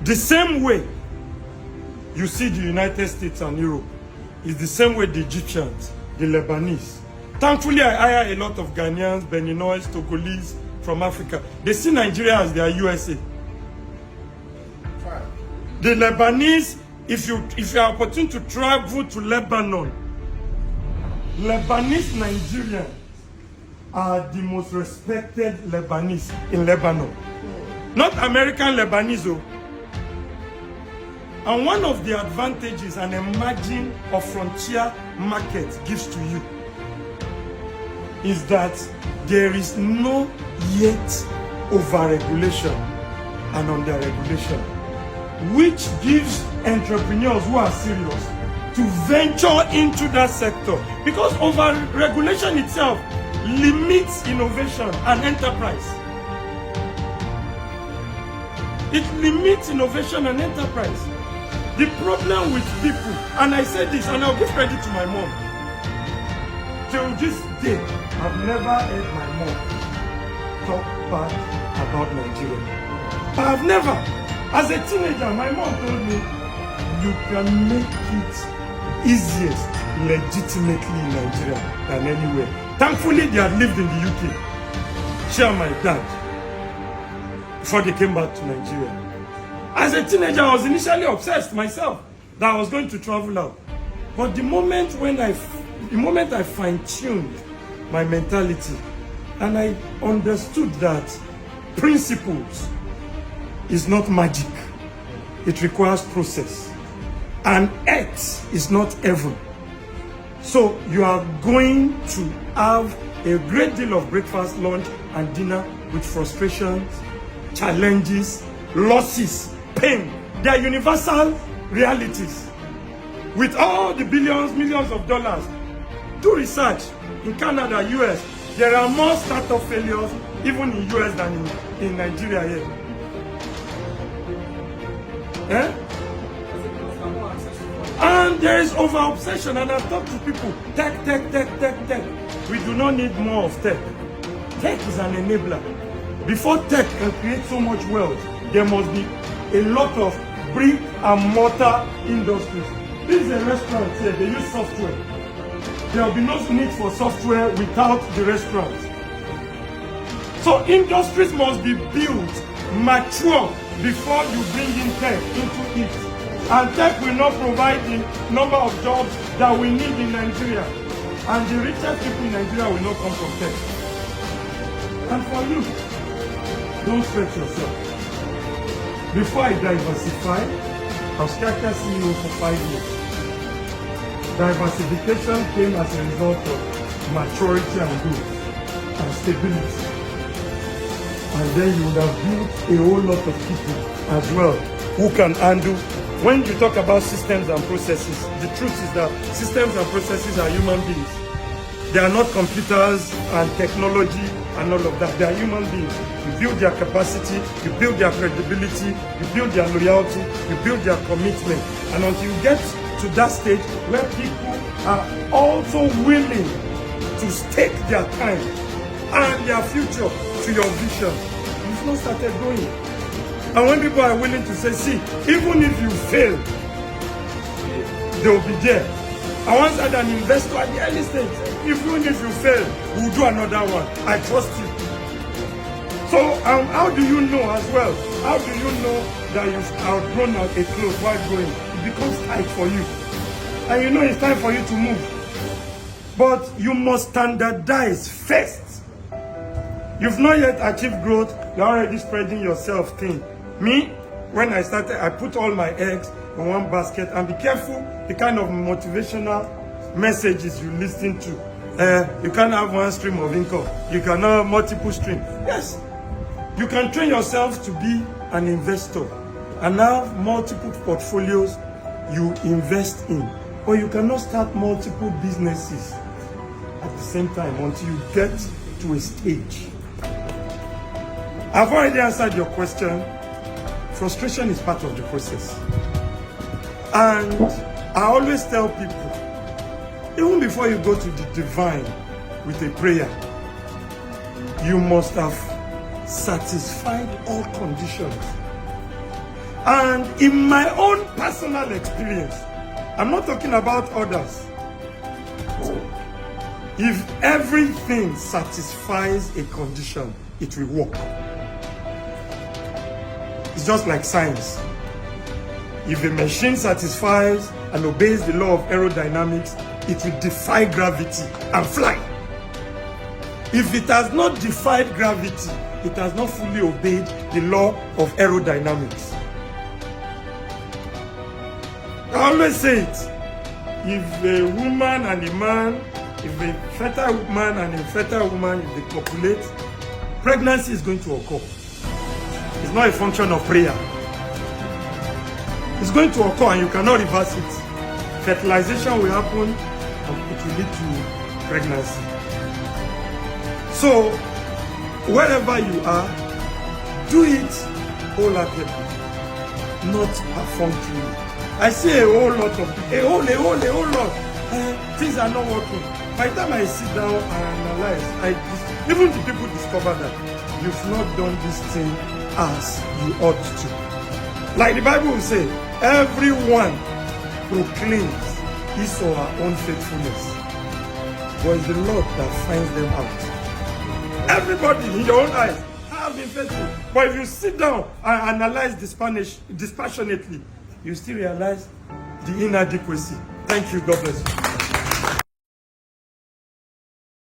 The same way you see the United States and Europe is the same way the Egyptians, the Lebanese. Thankfully, I hire a lot of Ghanaians, Beninois, Togolese from Africa. They see Nigeria as their USA. The Lebanese, if you are opportune to travel to Lebanon, Lebanese Nigerians are the most respected Lebanese in Lebanon. Not American Lebanese, oh. And one of the advantages an emerging or frontier market gives to you is that there is no yet over-regulation and under-regulation, which gives entrepreneurs who are serious to venture into that sector, because over-regulation itself limits innovation and enterprise. It limits innovation and enterprise. The problem with people, and I said this, and I'll give credit to my mom. Till this day, I've never heard my mom talk bad about Nigeria. I've never. As a teenager, my mom told me, you can make it easiest legitimately in Nigeria than anywhere. Thankfully, they had lived in the UK. She and my dad, before they came back to Nigeria. As a teenager, I was initially obsessed myself that I was going to travel out. But the moment I fine-tuned my mentality and I understood that principles is not magic, it requires process, and earth is not heaven. So you are going to have a great deal of breakfast, lunch, and dinner with frustrations, challenges, losses, pain. They are universal realities. With all the billions, millions of dollars, do research. In Canada, US, there are more startup failures even in US than in Nigeria here. And there is over-obsession, and I've talked to people, tech. We do not need more of tech. Tech is an enabler. Before tech can create so much wealth, there must be a lot of brick and mortar industries. This is a restaurant here, they use software. There will be no need for software without the restaurant. So industries must be built, mature, before you bring in tech into it. And tech will not provide the number of jobs that we need in Nigeria. And the richest people in Nigeria will not come from tech. And for you, don't stretch yourself. Before I diversify, I was Kaka CEO for 5 years. Diversification came as a result of maturity and growth and stability. And then you would have built a whole lot of people as well who can handle. When you talk about systems and processes, the truth is that systems and processes are human beings. They are not computers and technology and all of that. They are human beings. You build their capacity, you build their credibility, you build their loyalty, you build their commitment. And until you get to that stage where people are also willing to stake their time and their future to your vision, you've not started going. And when people are willing to say, see, even if you fail, they will be there. I once had an investor at the early stage. Even if you fail, we'll do another one. I trust you. So how do you know as well? How do you know that you've outgrown a clothes while growing? It becomes tight for you. And you know it's time for you to move. But you must standardize first. You've not yet achieved growth. You're already spreading yourself thin. Me, when I started, I put all my eggs in one basket. And be careful the kind of motivational messages you listen to. You can't have one stream of income. You can have multiple streams. Yes, you can train yourself to be an investor and have multiple portfolios you invest in. Or you cannot start multiple businesses at the same time until you get to a stage. I've already answered your question. Frustration is part of the process. And I always tell people, even before you go to the divine with a prayer, you must have satisfied all conditions. And in my own personal experience, I'm not talking about others. If everything satisfies a condition, it will work. It's just like science. If a machine satisfies and obeys the law of aerodynamics, it will defy gravity and fly. If it has not defied gravity, it has not fully obeyed the law of aerodynamics. I always say it. If a woman and a man, if a fertile man and a fertile woman, if they copulate, pregnancy is going to occur. It's not a function of prayer. It's going to occur and you cannot reverse it. Fertilization will happen and it will lead to pregnancy. So, wherever you are, do it wholeheartedly, not perfunctorily. I see a whole lot of people, a whole lot. Things are not working. By the time I sit down and analyze, even the people discover that you've not done this thing as you ought to. Like the Bible will say, everyone proclaims his or her own faithfulness, but it's the Lord that finds them out. Everybody in your own eyes, I have been faithful. But if you sit down and analyze dispassionately, you still realize the inadequacy. Thank you. God bless you.